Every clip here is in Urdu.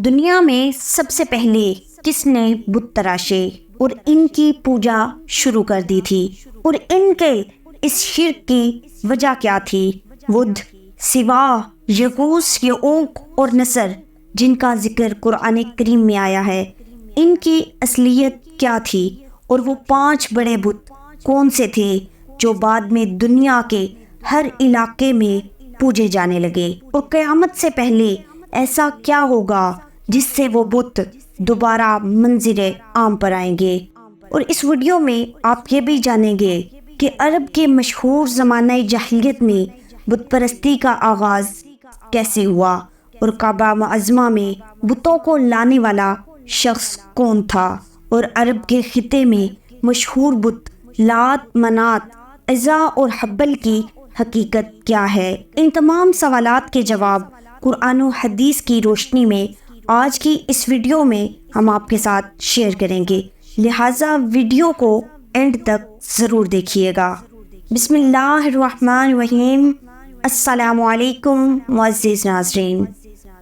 دنیا میں سب سے پہلے کس نے بت تراشے اور ان کی پوجا شروع کر دی تھی، اور ان کے اس شرک کی وجہ کیا تھی؟ ودھ، سوا، یغوث، یعوق اور نصر، جن کا ذکر قرآن کریم میں آیا ہے، ان کی اصلیت کیا تھی؟ اور وہ 5 بڑے بت کون سے تھے جو بعد میں دنیا کے ہر علاقے میں پوجے جانے لگے؟ اور قیامت سے پہلے ایسا کیا ہوگا جس سے وہ بت دوبارہ منظر عام پر آئیں گے؟ اور اس ویڈیو میں آپ یہ بھی جانیں گے کہ عرب کے مشہور زمانہ جاہلیت میں بت پرستی کا آغاز کیسے ہوا، اور کعبہ معظمہ میں بتوں کو لانے والا شخص کون تھا، اور عرب کے خطے میں مشہور بت لات، منات، عزا اور حبل کی حقیقت کیا ہے؟ ان تمام سوالات کے جواب قرآن و حدیث کی روشنی میں آج کی اس ویڈیو میں ہم آپ کے ساتھ شیئر کریں گے، لہٰذا ویڈیو کو اینڈ تک ضرور دیکھیے گا۔ بسم اللہ الرحمن الرحیم۔ السلام علیکم معزز ناظرین،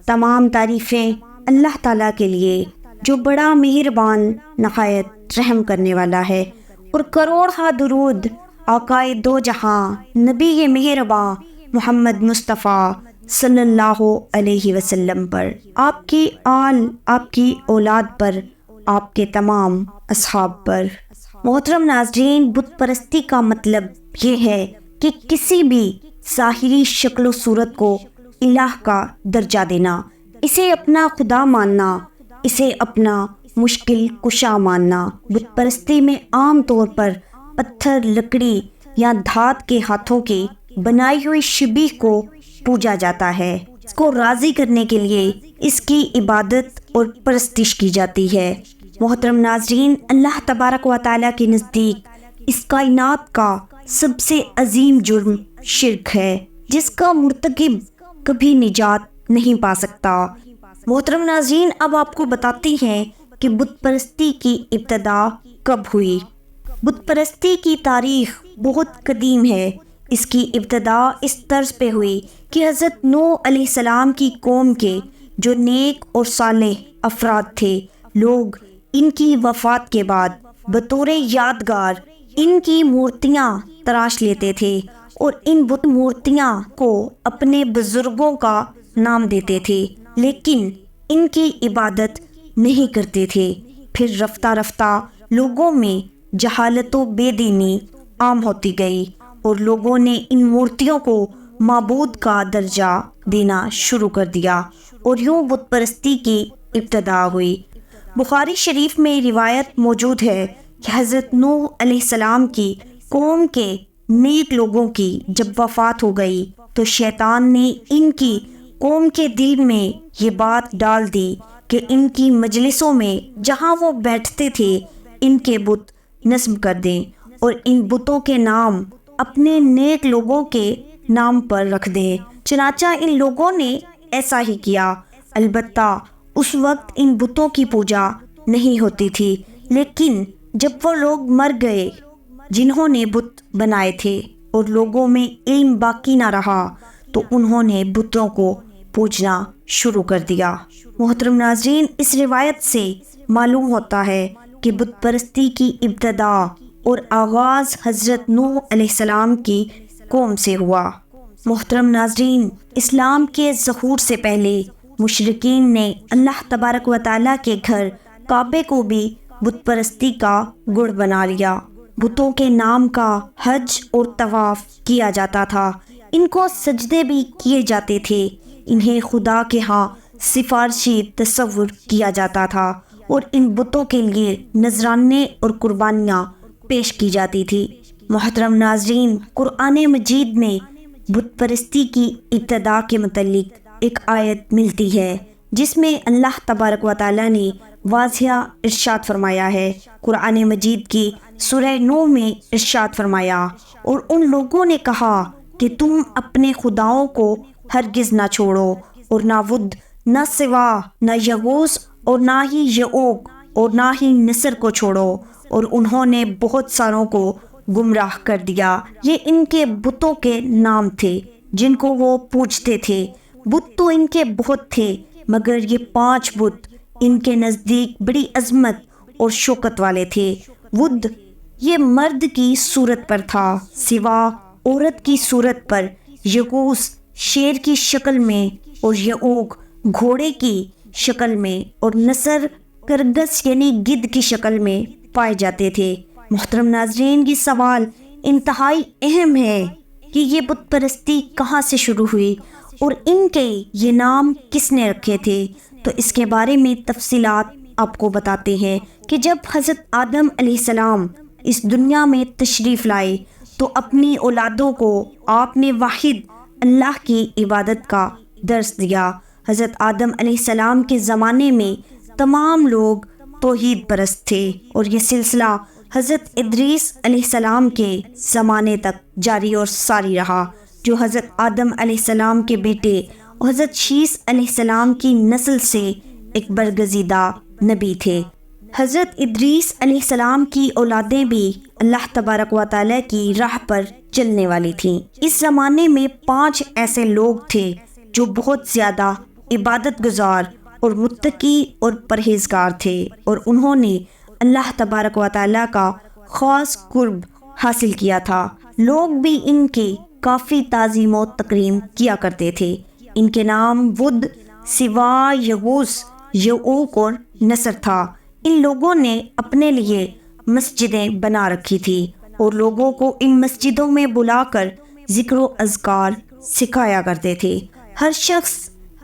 تمام تعریفیں اللہ تعالیٰ کے لیے جو بڑا مہربان، نہایت رحم کرنے والا ہے، اور کروڑہ درود آقائے دو جہاں، نبی مہرباں محمد مصطفیٰ صلی اللہ علیہ وسلم پر، آپ کی آل، آپ کی اولاد پر، آپ کے تمام اصحاب پر۔ محترم ناظرین، بت پرستی کا مطلب یہ ہے کہ کسی بھی ظاہری شکل و صورت کو الہ کا درجہ دینا، اسے اپنا خدا ماننا، اسے اپنا مشکل کشا ماننا۔ بت پرستی میں عام طور پر پتھر، لکڑی یا دھات کے ہاتھوں کی بنائی ہوئی شبیہ کو پوجا جاتا ہے۔ اس کو راضی کرنے کے لیے اس کی عبادت اور پرستش کی جاتی ہے۔ محترم ناظرین، اللہ تبارک و تعالیٰ کے نزدیک اس کائنات کا سب سے عظیم جرم شرک ہے، جس کا مرتکب کبھی نجات نہیں پا سکتا۔ محترم ناظرین، اب آپ کو بتاتی ہیں کہ بت پرستی کی ابتدا کب ہوئی۔ بت پرستی کی تاریخ بہت قدیم ہے۔ اس کی ابتدا اس طرز پہ ہوئی کہ حضرت نوح علیہ السلام کی قوم کے جو نیک اور صالح افراد تھے، لوگ ان کی وفات کے بعد بطور یادگار ان کی مورتیاں تراش لیتے تھے، اور ان بت مورتیاں کو اپنے بزرگوں کا نام دیتے تھے، لیکن ان کی عبادت نہیں کرتے تھے۔ پھر رفتہ رفتہ لوگوں میں جہالت و بے دینی عام ہوتی گئی، اور لوگوں نے ان مورتیوں کو معبود کا درجہ دینا شروع کر دیا، اور یوں بت پرستی کی ابتدا ہوئی۔ بخاری شریف میں روایت موجود ہے کہ حضرت نوح علیہ السلام کی قوم کے نیک لوگوں کی جب وفات ہو گئی تو شیطان نے ان کی قوم کے دل میں یہ بات ڈال دی کہ ان کی مجلسوں میں جہاں وہ بیٹھتے تھے ان کے بت نصب کر دیں، اور ان بتوں کے نام اپنے نیک لوگوں کے نام پر رکھ دیں۔ چنانچہ ان لوگوں نے ایسا ہی کیا۔ البتہ اس وقت ان بتوں کی پوجا نہیں ہوتی تھی، لیکن جب وہ لوگ مر گئے جنہوں نے بت بنائے تھے اور لوگوں میں علم باقی نہ رہا، تو انہوں نے بتوں کو پوجنا شروع کر دیا۔ محترم ناظرین، اس روایت سے معلوم ہوتا ہے کہ بت پرستی کی ابتدا اور آغاز حضرت نوح علیہ السلام کی قوم سے ہوا۔ محترم ناظرین، اسلام کے ظہور سے پہلے مشرکین نے اللہ تبارک و تعالیٰ کے گھر کعبے کو بھی بت پرستی کا گڑھ بنا لیا۔ بتوں کے نام کا حج اور طواف کیا جاتا تھا، ان کو سجدے بھی کیے جاتے تھے، انہیں خدا کے ہاں سفارشی تصور کیا جاتا تھا، اور ان بتوں کے لیے نذرانے اور قربانیاں پیش کی جاتی تھی۔ محترم ناظرین، قرآن مجید میں بت پرستی کی ابتدا کے متعلق ایک آیت ملتی ہے جس میں اللہ تبارک و تعالیٰ نے واضح ارشاد فرمایا ہے۔ قرآن مجید کی سورہ نوح میں ارشاد فرمایا، اور ان لوگوں نے کہا کہ تم اپنے خداؤں کو ہرگز نہ چھوڑو، اور نہ ود، نہ سوا، نہ یغوث، اور نہ ہی یعوق، اور نہ ہی نصر کو چھوڑو، اور انہوں نے بہت ساروں کو گمراہ کر دیا۔ یہ ان کے بتوں کے نام تھے جن کو وہ پوجتے تھے۔ بت تو ان کے بہت تھے، مگر یہ 5 بت ان کے نزدیک بڑی عظمت اور شوکت والے تھے۔ ود یہ مرد کی صورت پر تھا، سوا عورت کی صورت پر، یغوث شیر کی شکل میں اور یعوق گھوڑے کی شکل میں اور نصر کرگس یعنی گدھ کی شکل میں پائے جاتے تھے۔ محترم ناظرین، یہ سوال انتہائی اہم ہے کہ یہ بت پرستی کہاں سے شروع ہوئی اور ان کے یہ نام کس نے رکھے تھے؟ تو اس کے بارے میں تفصیلات آپ کو بتاتے ہیں کہ جب حضرت آدم علیہ السلام اس دنیا میں تشریف لائے تو اپنی اولادوں کو آپ نے واحد اللہ کی عبادت کا درس دیا۔ حضرت آدم علیہ السلام کے زمانے میں تمام لوگ توحید پرست تھے اور یہ سلسلہ حضرت ادریس علیہ السلام کے زمانے تک جاری اور ساری رہا، جو حضرت آدم علیہ السلام کے بیٹے اور حضرت شیس علیہ السلام کی نسل سے ایک برگزیدہ نبی تھے۔ حضرت ادریس علیہ السلام کی اولادیں بھی اللہ تبارک و تعالیٰ کی راہ پر چلنے والی تھیں۔ اس زمانے میں 5 ایسے لوگ تھے جو بہت زیادہ عبادت گزار اور متقی اور پرہیزگار تھے، اور انہوں نے اللہ تبارک و تعالیٰ کا خاص قرب حاصل کیا تھا۔ لوگ بھی ان کی کافی تعظیم و تکریم کیا کرتے تھے۔ ان کے نام ود، سوا، یغوث، یعوق اور نصر تھا۔ ان لوگوں نے اپنے لیے مسجدیں بنا رکھی تھی اور لوگوں کو ان مسجدوں میں بلا کر ذکر و اذکار سکھایا کرتے تھے۔ ہر شخص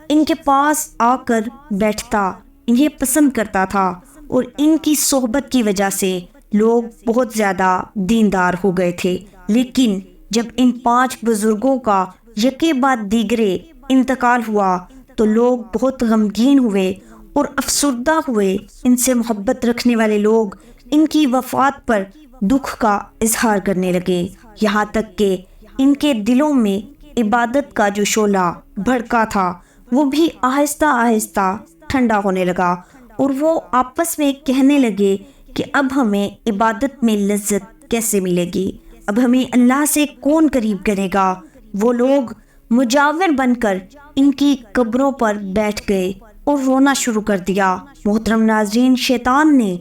ان کے پاس آ کر بیٹھتا، انہیں پسند کرتا تھا، اور ان کی صحبت کی وجہ سے لوگ بہت زیادہ دیندار ہو گئے تھے۔ لیکن جب ان 5 بزرگوں کا یکے بعد دیگرے انتقال ہوا تو لوگ بہت غمگین ہوئے اور افسردہ ہوئے۔ ان سے محبت رکھنے والے لوگ ان کی وفات پر دکھ کا اظہار کرنے لگے، یہاں تک کہ ان کے دلوں میں عبادت کا جو شعلہ بھڑکا تھا وہ بھی آہستہ آہستہ ٹھنڈا ہونے لگا، اور وہ آپس میں کہنے لگے کہ اب ہمیں عبادت میں لذت کیسے ملے گی، اب ہمیں اللہ سے کون قریب کرے گا۔ وہ لوگ مجاور بن کر ان کی قبروں پر بیٹھ گئے اور رونا شروع کر دیا۔ محترم ناظرین، شیطان نے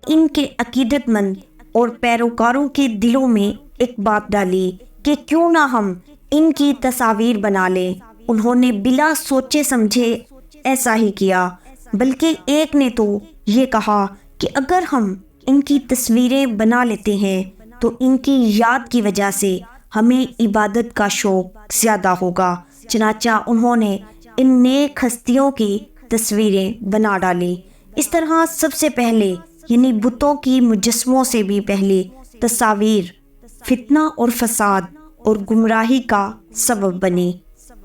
ان کے عقیدت مند اور پیروکاروں کے دلوں میں ایک بات ڈالی کہ کیوں نہ ہم ان کی تصاویر بنا لیں۔ انہوں نے بلا سوچے سمجھے ایسا ہی کیا، بلکہ ایک نے تو یہ کہا کہ اگر ہم ان کی تصویریں بنا لیتے ہیں تو ان کی یاد کی وجہ سے ہمیں عبادت کا شوق زیادہ ہوگا۔ چنانچہ انہوں نے ان نیک ہستیوں کی تصویریں بنا ڈالی۔ اس طرح سب سے پہلے یعنی بتوں کی مجسموں سے بھی پہلے تصاویر فتنہ اور فساد اور گمراہی کا سبب بنی۔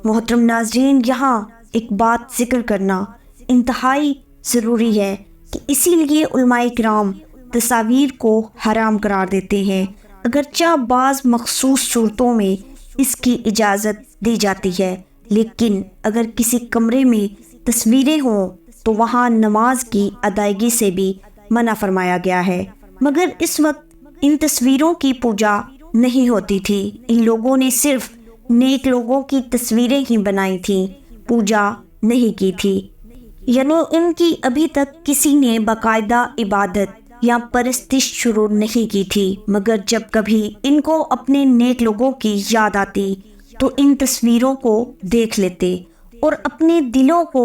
محترم ناظرین، یہاں ایک بات ذکر کرنا انتہائی ضروری ہے کہ اسی لیے علماء کرام تصاویر کو حرام قرار دیتے ہیں، اگرچہ بعض مخصوص صورتوں میں اس کی اجازت دی جاتی ہے، لیکن اگر کسی کمرے میں تصویریں ہوں تو وہاں نماز کی ادائیگی سے بھی منع فرمایا گیا ہے۔ مگر اس وقت ان تصویروں کی پوجا نہیں ہوتی تھی، ان لوگوں نے صرف نیک لوگوں کی تصویریں ہی بنائی تھیں، پوجا نہیں کی تھی۔ یعنی ان کی ابھی تک کسی نے باقاعدہ عبادت یا پرستش شروع نہیں کی تھی، مگر جب کبھی ان کو اپنے نیک لوگوں کی یاد آتی تو ان تصویروں کو دیکھ لیتے اور اپنے دلوں کو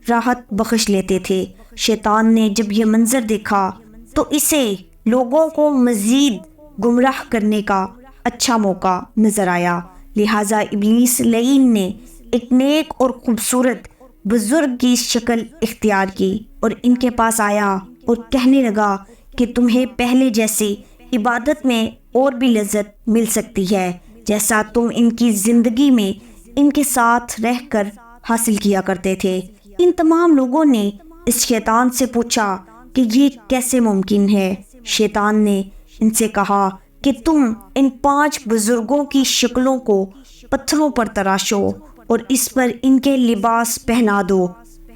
راحت بخش لیتے تھے۔ شیطان نے جب یہ منظر دیکھا تو اسے لوگوں کو مزید گمراہ کرنے کا اچھا موقع نظر آیا، لہٰذا ابلیس لعین نے ایک نیک اور خوبصورت بزرگ کی شکل اختیار کی اور ان کے پاس آیا اور کہنے لگا کہ تمہیں پہلے جیسی عبادت میں اور بھی لذت مل سکتی ہے جیسا تم ان کی زندگی میں ان کے ساتھ رہ کر حاصل کیا کرتے تھے۔ ان تمام لوگوں نے اس شیطان سے پوچھا کہ یہ کیسے ممکن ہے۔ شیطان نے ان سے کہا کہ تم ان 5 بزرگوں کی شکلوں کو پتھروں پر تراشو اور اس پر ان کے لباس پہنا دو،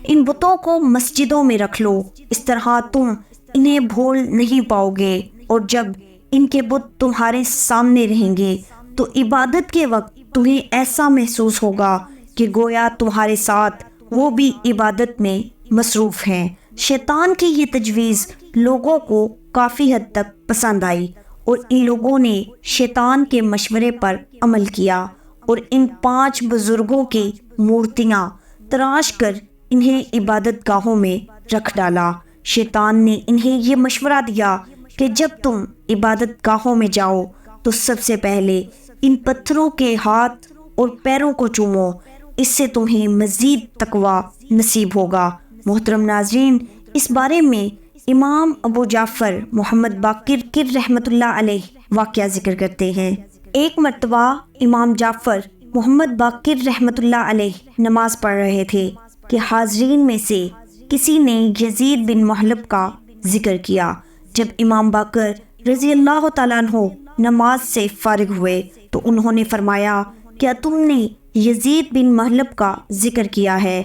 ان بتوں کو مسجدوں میں رکھ لو، اس طرح تم انہیں بھول نہیں پاؤ گے، اور جب ان کے بت تمہارے سامنے رہیں گے تو عبادت کے وقت تمہیں ایسا محسوس ہوگا کہ گویا تمہارے ساتھ وہ بھی عبادت میں مصروف ہیں۔ شیطان کی یہ تجویز لوگوں کو کافی حد تک پسند آئی اور ان لوگوں نے شیطان کے مشورے پر عمل کیا اور ان 5 بزرگوں کی مورتیاں تراش کر انہیں عبادت گاہوں میں رکھ ڈالا۔ شیطان نے انہیں یہ مشورہ دیا کہ جب تم عبادت گاہوں میں جاؤ تو سب سے پہلے ان پتھروں کے ہاتھ اور پیروں کو چومو، اس سے تمہیں مزید تقویٰ نصیب ہوگا۔ محترم ناظرین، اس بارے میں امام ابو جعفر محمد باقر رحمۃ اللہ علیہ واقعہ ذکر کرتے ہیں۔ ایک مرتبہ امام جعفر محمد باقر رحمۃ اللہ علیہ نماز پڑھ رہے تھے کہ حاضرین میں سے کسی نے یزید بن محلب کا ذکر کیا۔ جب امام باقر رضی اللہ تعالیٰ عنہ نماز سے فارغ ہوئے تو انہوں نے فرمایا، کیا تم نے یزید بن محلب کا ذکر کیا ہے؟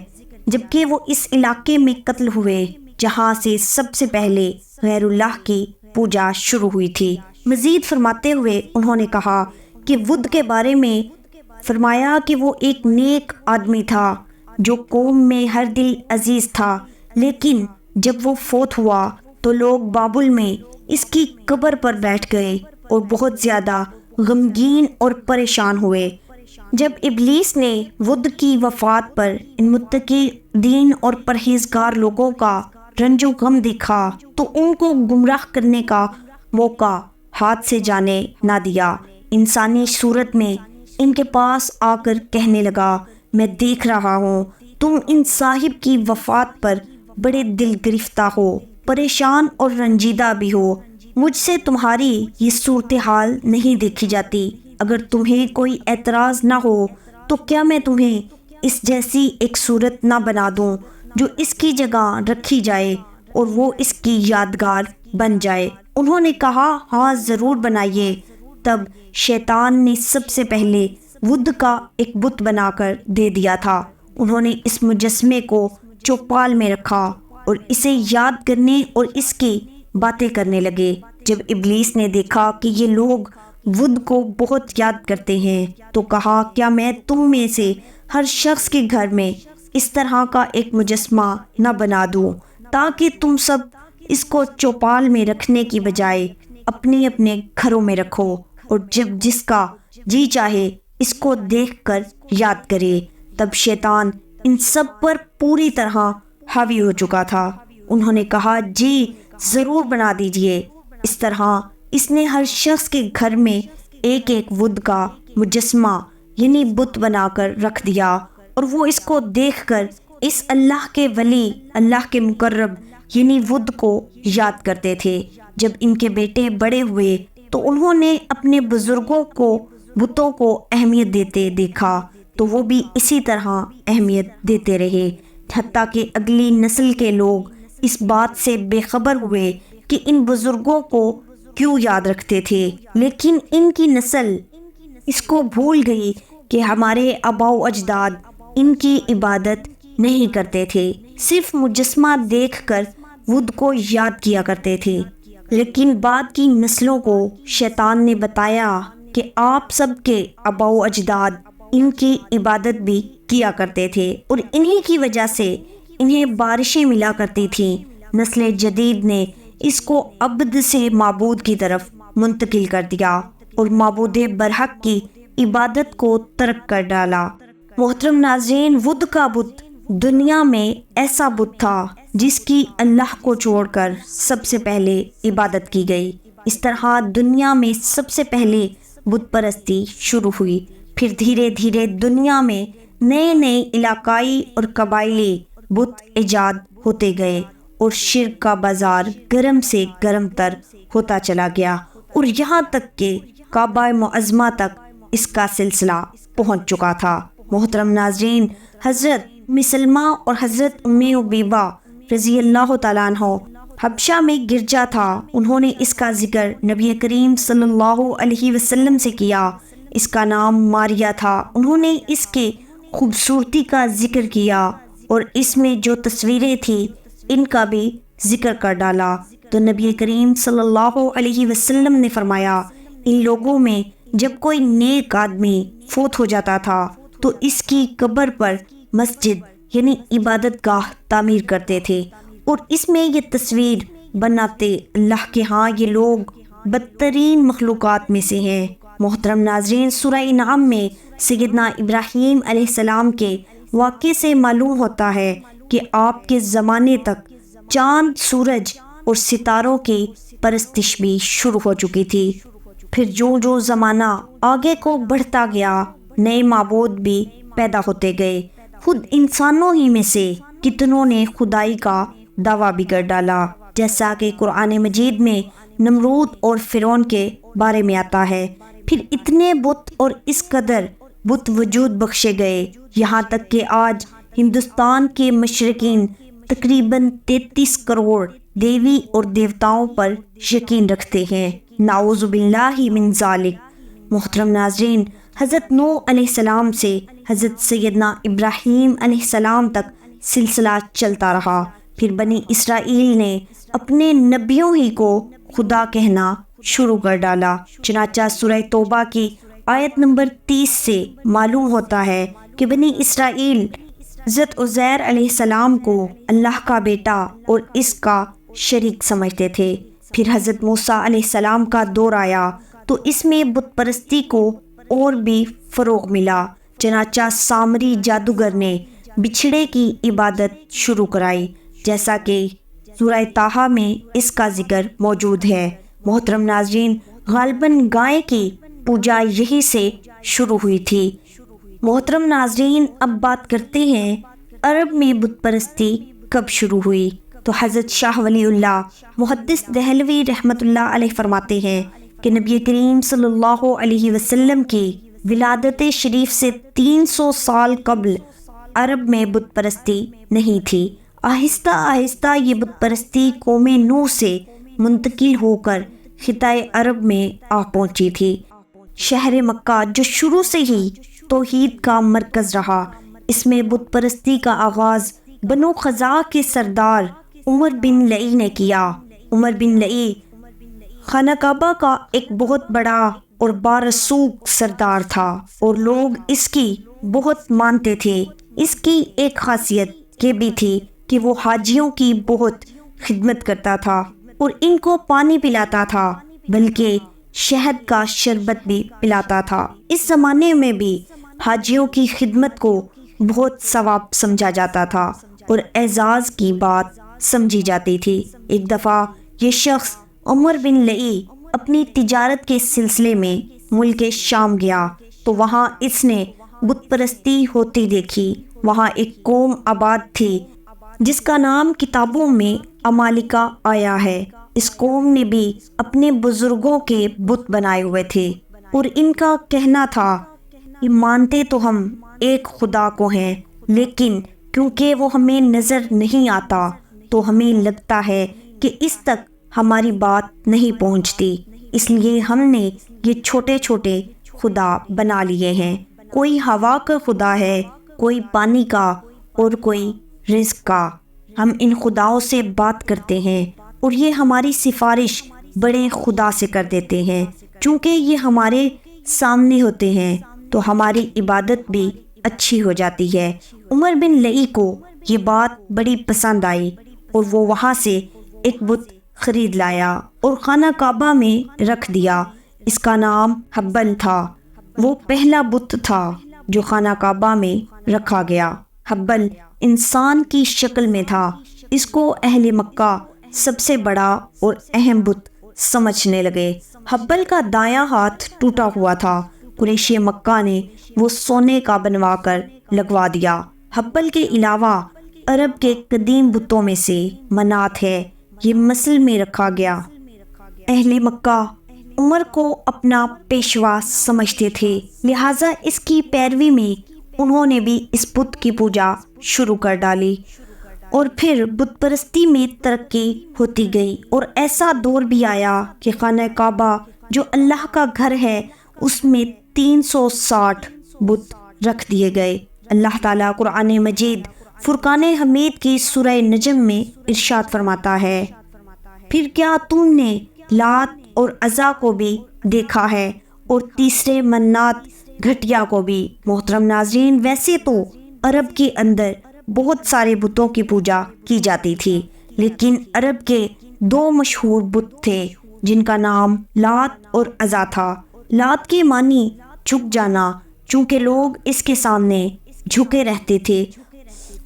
جبکہ وہ اس علاقے میں قتل ہوئے جہاں سے سب سے پہلے غیر اللہ کی پوجا شروع ہوئی تھی۔ مزید فرماتے ہوئے انہوں نے کہا کہ ود کے بارے میں فرمایا کہ وہ ایک نیک آدمی تھا جو قوم میں ہر دل عزیز تھا، لیکن جب وہ فوت ہوا تو لوگ بابل میں اس کی قبر پر بیٹھ گئے اور بہت زیادہ غمگین اور پریشان ہوئے۔ جب ابلیس نے ود کی وفات پر ان متقی دین اور پرہیزگار لوگوں کا رنج و غم دیکھا تو ان کو گمراہ کرنے کا موقع ہاتھ سے جانے نہ دیا۔ انسانی صورت میں ان کے پاس آ کر کہنے لگا، میں دیکھ رہا ہوں تم ان صاحب کی وفات پر بڑے دل گرفتہ ہو، پریشان اور رنجیدہ بھی ہو۔ مجھ سے تمہاری یہ صورتحال نہیں دیکھی جاتی۔ اگر تمہیں کوئی اعتراض نہ ہو تو کیا میں تمہیں اس جیسی ایک صورت نہ بنا دوں جو اس کی جگہ رکھی جائے اور وہ اس کی یادگار بن جائے؟ انہوں نے کہا، ہاں ضرور بنائیے۔ تب شیطان نے سب سے پہلے ود کا ایک بت بنا کر دے دیا تھا۔ انہوں نے اس مجسمے کو چوپال میں رکھا اور اسے یاد کرنے اور اس کی باتیں کرنے لگے۔ جب ابلیس نے دیکھا کہ یہ لوگ ود کو بہت یاد کرتے ہیں تو کہا، کیا میں تم میں سے ہر شخص کے گھر میں اس طرح کا ایک مجسمہ نہ بنا دوں تاکہ تم سب اس کو چوپال میں رکھنے کی بجائے اپنے اپنے گھروں میں رکھو اور جب جس کا جی چاہے اس کو دیکھ کر یاد کرے۔ تب شیطان ان سب پر پوری طرح حاوی ہو چکا تھا۔ انہوں نے کہا، جی ضرور بنا دیجئے۔ اس طرح اس نے ہر شخص کے گھر میں ایک ایک ود کا مجسمہ یعنی بت بنا کر رکھ دیا اور وہ اس کو دیکھ کر اس اللہ کے ولی، اللہ کے مقرب یعنی ود کو یاد کرتے تھے۔ جب ان کے بیٹے بڑے ہوئے تو انہوں نے اپنے بزرگوں کو بتوں کو اہمیت دیتے دیکھا تو وہ بھی اسی طرح اہمیت دیتے رہے، حتیٰ کہ اگلی نسل کے لوگ اس بات سے بے خبر ہوئے کہ ان بزرگوں کو کیوں یاد رکھتے تھے، لیکن ان کی نسل اس کو بھول گئی کہ ہمارے آباء و اجداد ان کی عبادت نہیں کرتے تھے، صرف مجسمہ دیکھ کر ود کو یاد کیا کرتے تھے۔ لیکن بعد کی نسلوں کو شیطان نے بتایا کہ آپ سب کے آباء و اجداد ان کی عبادت بھی کیا کرتے تھے اور انہی کی وجہ سے انہیں بارشیں ملا کرتی تھیں۔ نسل جدید نے اس کو عبد سے معبود کی طرف منتقل کر دیا اور معبود برحق کی عبادت کو ترک کر ڈالا۔ محترم ناظرین، ود کا بت دنیا میں ایسا بت تھا جس کی اللہ کو چھوڑ کر سب سے پہلے عبادت کی گئی۔ اس طرح دنیا میں سب سے پہلے بت پرستی شروع ہوئی، پھر دھیرے دھیرے دنیا میں نئے نئے علاقائی اور قبائلی بت ایجاد ہوتے گئے اور شرک کا بازار گرم سے گرم تر ہوتا چلا گیا اور یہاں تک کہ کعبہ معظمہ تک اس کا سلسلہ پہنچ چکا تھا۔ محترم ناظرین، حضرت مسلمہ اور حضرت ام حبیبہ رضی اللہ تعالیٰ عنہ حبشہ میں گرجا تھا، انہوں نے اس کا ذکر نبی کریم صلی اللہ علیہ وسلم سے کیا۔ اس کا نام ماریہ تھا۔ انہوں نے اس کے خوبصورتی کا ذکر کیا اور اس میں جو تصویریں تھیں ان کا بھی ذکر کر ڈالا تو نبی کریم صلی اللہ علیہ وسلم نے فرمایا، ان لوگوں میں جب کوئی نیک آدمی فوت ہو جاتا تھا تو اس کی قبر پر مسجد یعنی عبادت گاہ تعمیر کرتے تھے، اور اس میں یہ تصویر بناتے اللہ کے ہاں یہ لوگ بدترین مخلوقات میں سے ہیں۔ محترم ناظرین، سورہ انعام میں سیدنا ابراہیم علیہ السلام کے واقعے سے معلوم ہوتا ہے کہ آپ کے زمانے تک چاند، سورج اور ستاروں کی پرستش بھی شروع ہو چکی تھی۔ پھر جو زمانہ آگے کو بڑھتا گیا، نئے معبود بھی پیدا ہوتے گئے۔ خود انسانوں ہی میں سے کتنوں نے خدائی کا دعویٰ بھی کر ڈالا، جیسا کہ قرآن مجید میں نمرود اور فرعون کے بارے میں آتا ہے۔ پھر اتنے بت اور اس قدر بت وجود بخشے گئے، یہاں تک کہ آج ہندوستان کے مشرقین تقریباً 33 کروڑ دیوی اور دیوتاؤں پر یقین رکھتے ہیں۔ نعوذ باللہ من ذالک۔ محترم ناظرین، حضرت نوح علیہ السلام سے حضرت سیدنا ابراہیم علیہ السلام تک سلسلہ چلتا رہا۔ پھر بنی اسرائیل نے اپنے نبیوں ہی کو خدا کہنا شروع کر ڈالا۔ چنانچہ سورہ توبہ کی آیت نمبر 30 سے معلوم ہوتا ہے کہ بنی اسرائیل حضرت عزیر علیہ السلام کو اللہ کا بیٹا اور اس کا شریک سمجھتے تھے۔ پھر حضرت موسیٰ علیہ السلام کا دور آیا تو اس میں بت پرستی کو اور بھی فروغ ملا۔ چنانچہ سامری جادوگر نے بچھڑے کی عبادت شروع کرائی، جیسا کہ سورہ طٰہٰ میں اس کا ذکر موجود ہے۔ محترم ناظرین، غالباً گائے کی پوجا یہی سے شروع ہوئی تھی۔ محترم ناظرین، اب بات کرتے ہیں عرب میں بت پرستی کب شروع ہوئی۔ تو حضرت شاہ ولی اللہ محدث دہلوی رحمۃ اللہ علیہ فرماتے ہیں کہ نبی کریم صلی اللہ علیہ وسلم کی ولادت شریف سے 300 سال قبل عرب میں بت پرستی نہیں تھی۔ آہستہ آہستہ یہ بت پرستی قوم نوح سے منتقل ہو کر خطۂ عرب میں آ پہنچی تھی۔ شہر مکہ جو شروع سے ہی توحید کا مرکز رہا، اس میں بت پرستی کا آغاز بنو خزاعہ کے سردار عمر بن لئی نے کیا۔ عمر بن لئی خانہ کعبہ کا ایک بہت بڑا اور بارسوخ سردار تھا، اور لوگ اس کی بہت مانتے تھے۔ اس کی ایک خاصیت یہ بھی تھی کہ وہ حاجیوں کی بہت خدمت کرتا تھا اور ان کو پانی پلاتا تھا، بلکہ شہد کا شربت بھی پلاتا تھا۔ اس زمانے میں بھی حاجیوں کی خدمت کو بہت ثواب سمجھا جاتا تھا اور اعزاز کی بات سمجھی جاتی تھی۔ ایک دفعہ یہ شخص عمر بن لئی اپنی تجارت کے سلسلے میں ملک شام گیا تو وہاں اس نے بت پرستی ہوتی دیکھی۔ وہاں ایک قوم آباد تھی جس کا نام کتابوں میں عمالقہ آیا ہے۔ اس قوم نے بھی اپنے بزرگوں کے بت بنائے ہوئے تھے اور ان کا کہنا تھا کہ مانتے تو ہم ایک خدا کو ہیں، لیکن کیونکہ وہ ہمیں نظر نہیں آتا تو ہمیں لگتا ہے کہ اس تک ہماری بات نہیں پہنچتی، اس لیے ہم نے یہ چھوٹے چھوٹے خدا بنا لیے ہیں۔ کوئی ہوا کا خدا ہے، کوئی پانی کا اور کوئی رزق کا۔ ہم ان خداؤں سے بات کرتے ہیں اور یہ ہماری سفارش بڑے خدا سے کر دیتے ہیں۔ چونکہ یہ ہمارے سامنے ہوتے ہیں تو ہماری عبادت بھی اچھی ہو جاتی ہے۔ عمر بن لئی کو یہ بات بڑی پسند آئی اور وہ وہاں سے ایک بت خرید لایا اور خانہ کعبہ میں رکھ دیا۔ اس کا نام حبل تھا۔ وہ پہلا بت تھا جو خانہ کعبہ میں رکھا گیا۔ حبل انسان کی شکل میں تھا۔ اس کو اہل مکہ سب سے بڑا اور اہم بت سمجھنے لگے۔ حبل کا دایاں ہاتھ ٹوٹا ہوا تھا۔ قریش مکہ نے وہ سونے کا بنوا کر لگوا دیا۔ حبل کے علاوہ عرب کے قدیم بتوں میں سے منات ہے، یہ مصر میں رکھا گیا۔ اہل مکہ عمر کو اپنا پیشوا سمجھتے تھے، لہٰذا اس کی پیروی میں انہوں نے بھی اس بت کی پوجا شروع کر ڈالی، اور پھر بت پرستی میں ترقی ہوتی گئی، اور ایسا دور بھی آیا کہ خانہ کعبہ جو اللہ کا گھر ہے اس میں 360 بت رکھ دیے گئے۔ اللہ تعالیٰ قرآن مجید فرقان حمید کی سورہ نجم میں ارشاد فرماتا ہے، پھر کیا تم نے لات اور عزا کو بھی دیکھا ہے اور تیسرے منات گھٹیا کو بھی۔ محترم ناظرین، ویسے تو عرب کے اندر بہت سارے بتوں کی پوجا کی جاتی تھی، لیکن عرب کے دو مشہور بت تھے جن کا نام لات اور عزا تھا۔ لات کے معنی جھک جانا، چونکہ لوگ اس کے سامنے جھکے رہتے تھے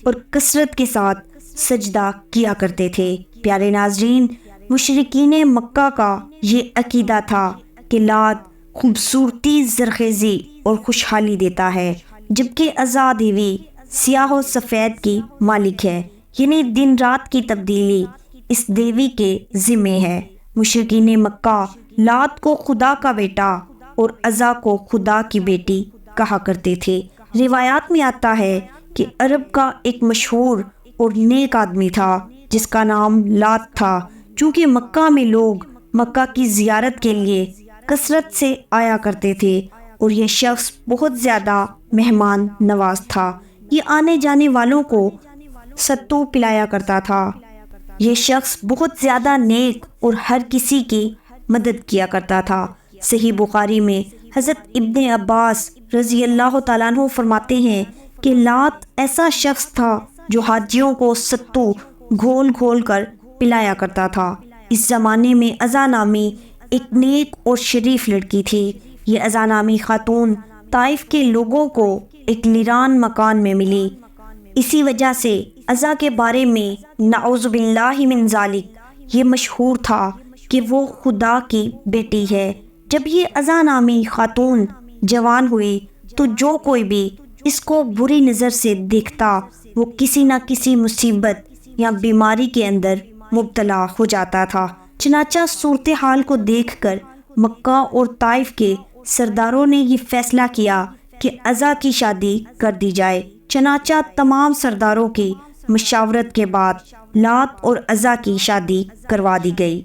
اور کثرت کے ساتھ سجدہ کیا کرتے تھے۔ پیارے ناظرین، مشرکین مکہ کا یہ عقیدہ تھا کہ لات خوبصورتی، زرخیزی اور خوشحالی دیتا ہے، جبکہ عزا دیوی سیاہ و سفید کی مالک ہے، یعنی دن رات کی تبدیلی اس دیوی کے ذمے ہے۔ مشرکین مکہ لات کو خدا کا بیٹا اور عزا کو خدا کی بیٹی کہا کرتے تھے۔ روایات میں آتا ہے کہ عرب کا ایک مشہور اور نیک آدمی تھا جس کا نام لات تھا۔ چونکہ مکہ میں لوگ مکہ کی زیارت کے لیے کثرت سے آیا کرتے تھے اور یہ شخص بہت زیادہ مہمان نواز تھا، یہ آنے جانے والوں کو ستو پلایا کرتا تھا۔ یہ شخص بہت زیادہ نیک اور ہر کسی کی مدد کیا کرتا تھا۔ صحیح بخاری میں حضرت ابن عباس رضی اللہ تعالیٰ عنہ فرماتے ہیں کہ لات ایسا شخص تھا جو حاجیوں کو ستو گھول گھول کر پلایا کرتا تھا۔ اس زمانے میں عزا نامی ایک نیک اور شریف لڑکی تھی۔ یہ عزا نامی خاتون طائف کے لوگوں کو ایک ویران مکان میں ملی۔ اسی وجہ سے عزا کے بارے میں نعوذ باللہ من ذالک یہ مشہور تھا کہ وہ خدا کی بیٹی ہے۔ جب یہ عزا نامی خاتون جوان ہوئی تو جو کوئی بھی اس کو بری نظر سے دیکھتا وہ کسی نہ کسی مصیبت یا بیماری کے اندر مبتلا ہو جاتا تھا۔ چنانچہ صورتحال کو دیکھ کر مکہ اور طائف کے سرداروں نے یہ فیصلہ کیا کہ عزا کی شادی کر دی جائے۔ چنانچہ تمام سرداروں کی مشاورت کے بعد لات اور عزا کی شادی کروا دی گئی،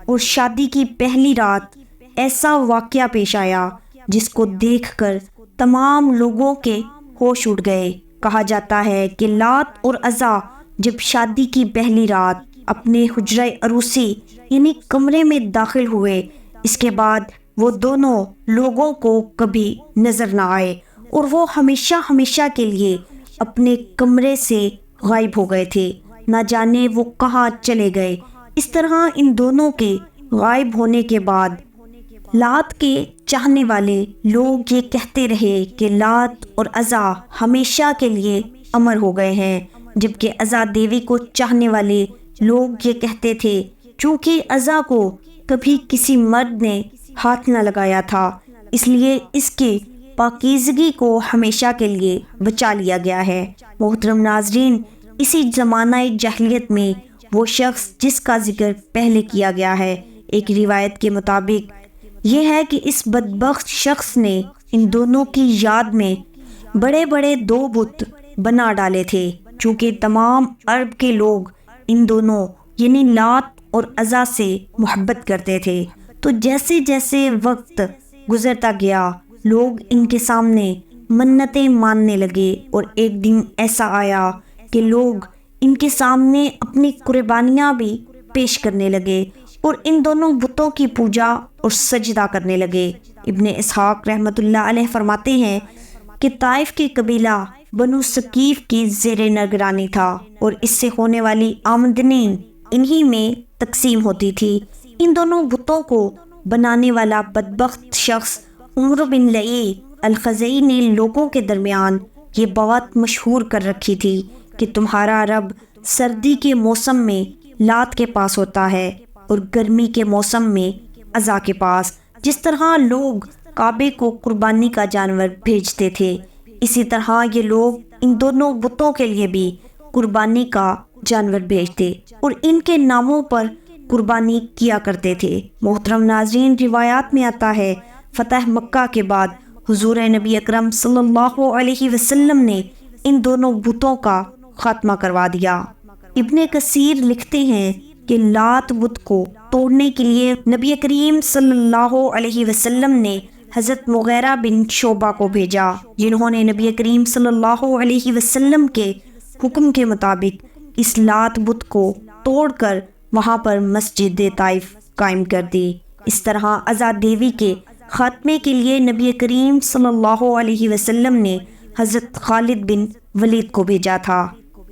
اور شادی کی پہلی رات ایسا واقعہ پیش آیا جس کو دیکھ کر تمام لوگوں کے ہوش اڑ گئے۔ کہا جاتا ہے کہ لات اور عزا جب شادی کی پہلی رات اپنے حجرہ عروسی یعنی کمرے میں داخل ہوئے، اس کے بعد وہ دونوں لوگوں کو کبھی نظر نہ آئے اور وہ ہمیشہ ہمیشہ کے لیے اپنے کمرے سے غائب ہو گئے تھے، نہ جانے وہ کہاں چلے گئے۔ اس طرح ان دونوں کے غائب ہونے کے بعد لات کے چاہنے والے لوگ یہ کہتے رہے کہ لات اور عزا ہمیشہ کے لیے امر ہو گئے ہیں، جبکہ عزا دیوی کو چاہنے والے لوگ یہ کہتے تھے چونکہ عزا کو کبھی کسی مرد نے ہاتھ نہ لگایا تھا، اس لیے اس کی پاکیزگی کو ہمیشہ کے لیے بچا لیا گیا ہے۔ محترم ناظرین، اسی زمانہ جاہلیت میں وہ شخص جس کا ذکر پہلے کیا گیا ہے، ایک روایت کے مطابق یہ ہے کہ اس بدبخت شخص نے ان دونوں کی یاد میں بڑے بڑے دو بت بنا ڈالے تھے۔ چونکہ تمام عرب کے لوگ ان دونوں یعنی لات اور عزا سے محبت کرتے تھے، تو جیسے جیسے وقت گزرتا گیا لوگ ان کے سامنے منتیں ماننے لگے، اور ایک دن ایسا آیا کہ لوگ ان کے سامنے اپنی قربانیاں بھی پیش کرنے لگے اور ان دونوں بتوں کی پوجا اور سجدہ کرنے لگے۔ ابن اسحاق رحمۃ اللہ علیہ فرماتے ہیں کہ طائف کے قبیلہ بنو ثقیف کی زیر نگرانی تھا اور اس سے ہونے والی آمدنی انہی میں تقسیم ہوتی تھی۔ ان دونوں بتوں کو بنانے والا بدبخت شخص عمرو بن لئی الخزاعی نے لوگوں کے درمیان یہ بات مشہور کر رکھی تھی کہ تمہارا رب سردی کے موسم میں لات کے پاس ہوتا ہے اور گرمی کے موسم میں عزا کے پاس۔ جس طرح لوگ کعبے کو قربانی کا جانور بھیجتے تھے، اسی طرح یہ لوگ ان دونوں بتوں کے لیے بھی قربانی کا جانور بھیجتے اور ان کے ناموں پر قربانی کیا کرتے تھے۔ محترم ناظرین، روایات میں آتا ہے فتح مکہ کے بعد حضور نبی اکرم صلی اللہ علیہ وسلم نے ان دونوں بتوں کا خاتمہ کروا دیا۔ ابن کثیر لکھتے ہیں کہ لات بت کو توڑنے کے لیے نبی کریم صلی اللہ علیہ وسلم نے حضرت مغیرہ بن شعبہ کو بھیجا، جنہوں نے نبی کریم صلی اللہ علیہ وسلم کے حکم کے مطابق اس لات بت کو توڑ کر وہاں پر مسجد طائف قائم کر دی۔ اس طرح عزا دیوی کے خاتمے کے لیے نبی کریم صلی اللہ علیہ وسلم نے حضرت خالد بن ولید کو بھیجا تھا۔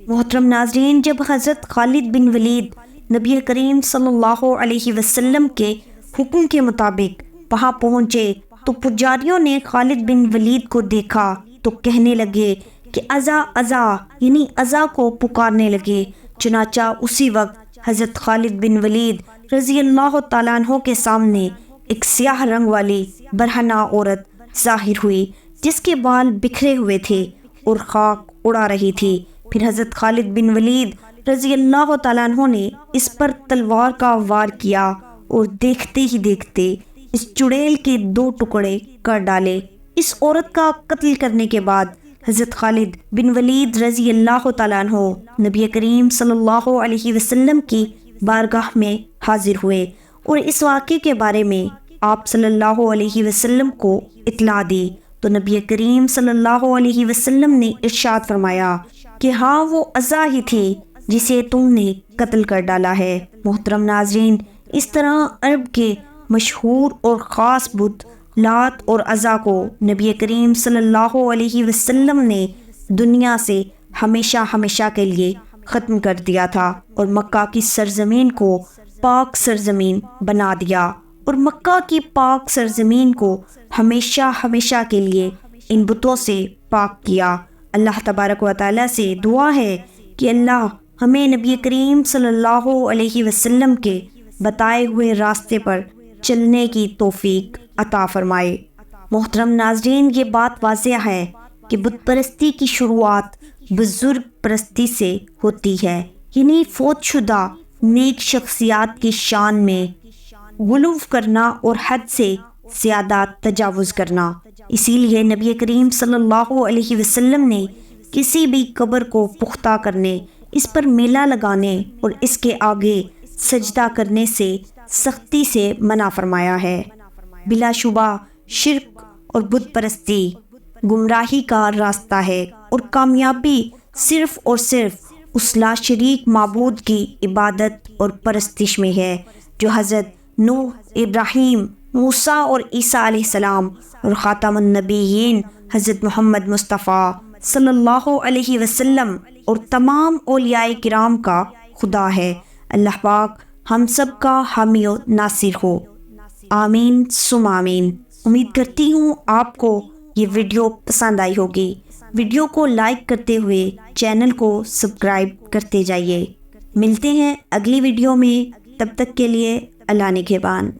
محترم ناظرین، جب حضرت خالد بن ولید نبی کریم صلی اللہ علیہ وسلم کے حکم کے مطابق وہاں پہنچے تو پجاریوں نے خالد بن ولید کو دیکھا تو کہنے لگے کہ ازا ازا، یعنی ازا کو پکارنے لگے۔ چنانچہ اسی وقت حضرت خالد بن ولید رضی اللہ تعالیٰ عنہ کے سامنے ایک سیاہ رنگ والی برہنہ عورت ظاہر ہوئی جس کے بال بکھرے ہوئے تھے اور خاک اڑا رہی تھی۔ پھر حضرت خالد بن ولید رضی اللہ تعالیٰ عنہ نے اس پر تلوار کا وار کیا اور دیکھتے ہی دیکھتے اس چڑیل کے 2 ٹکڑے کر ڈالے۔ اس عورت کا قتل کرنے کے بعد حضرت خالد بن ولید رضی اللہ تعالیٰ عنہ نبی کریم صلی اللہ علیہ وسلم کی بارگاہ میں حاضر ہوئے اور اس واقعے کے بارے میں آپ صلی اللہ علیہ وسلم کو اطلاع دی تو نبی کریم صلی اللہ علیہ وسلم نے ارشاد فرمایا کہ ہاں، وہ ازا ہی تھی جسے تم نے قتل کر ڈالا ہے۔ محترم ناظرین، اس طرح عرب کے مشہور اور خاص بت لات اور عزا کو نبی کریم صلی اللہ علیہ وسلم نے دنیا سے ہمیشہ ہمیشہ کے لیے ختم کر دیا تھا اور مکہ کی سرزمین کو پاک سرزمین بنا دیا، اور مکہ کی پاک سرزمین کو ہمیشہ ہمیشہ کے لیے ان بتوں سے پاک کیا۔ اللہ تبارک و تعالیٰ سے دعا ہے کہ اللہ ہمیں نبی کریم صلی اللہ علیہ وسلم کے بتائے ہوئے راستے پر چلنے کی توفیق عطا فرمائے۔ محترم ناظرین، یہ بات واضح ہے کہ بت پرستی کی شروعات بزرگ پرستی سے ہوتی ہے، یعنی فوت شدہ نیک شخصیات کی شان میں غلو کرنا اور حد سے زیادہ تجاوز کرنا۔ اسی لیے نبی کریم صلی اللہ علیہ وسلم نے کسی بھی قبر کو پختہ کرنے، اس پر میلہ لگانے اور اس کے آگے سجدہ کرنے سے سختی سے منع فرمایا ہے۔ بلا شبہ شرک اور بت پرستی گمراہی کا راستہ ہے اور کامیابی صرف اور صرف اس لا شریک معبود کی عبادت اور پرستش میں ہے جو حضرت نوح، ابراہیم، موسیٰ اور عیسیٰ علیہ السلام اور خاتم النبیین حضرت محمد مصطفیٰ صلی اللہ علیہ وسلم اور تمام اولیاء کرام کا خدا ہے۔ اللہ پاک ہم سب کا حامی و ناصر ہو، آمین ثم آمین۔ امید کرتی ہوں آپ کو یہ ویڈیو پسند آئی ہوگی۔ ویڈیو کو لائک کرتے ہوئے چینل کو سبسکرائب کرتے جائیے۔ ملتے ہیں اگلی ویڈیو میں، تب تک کے لیے اللہ نگہبان۔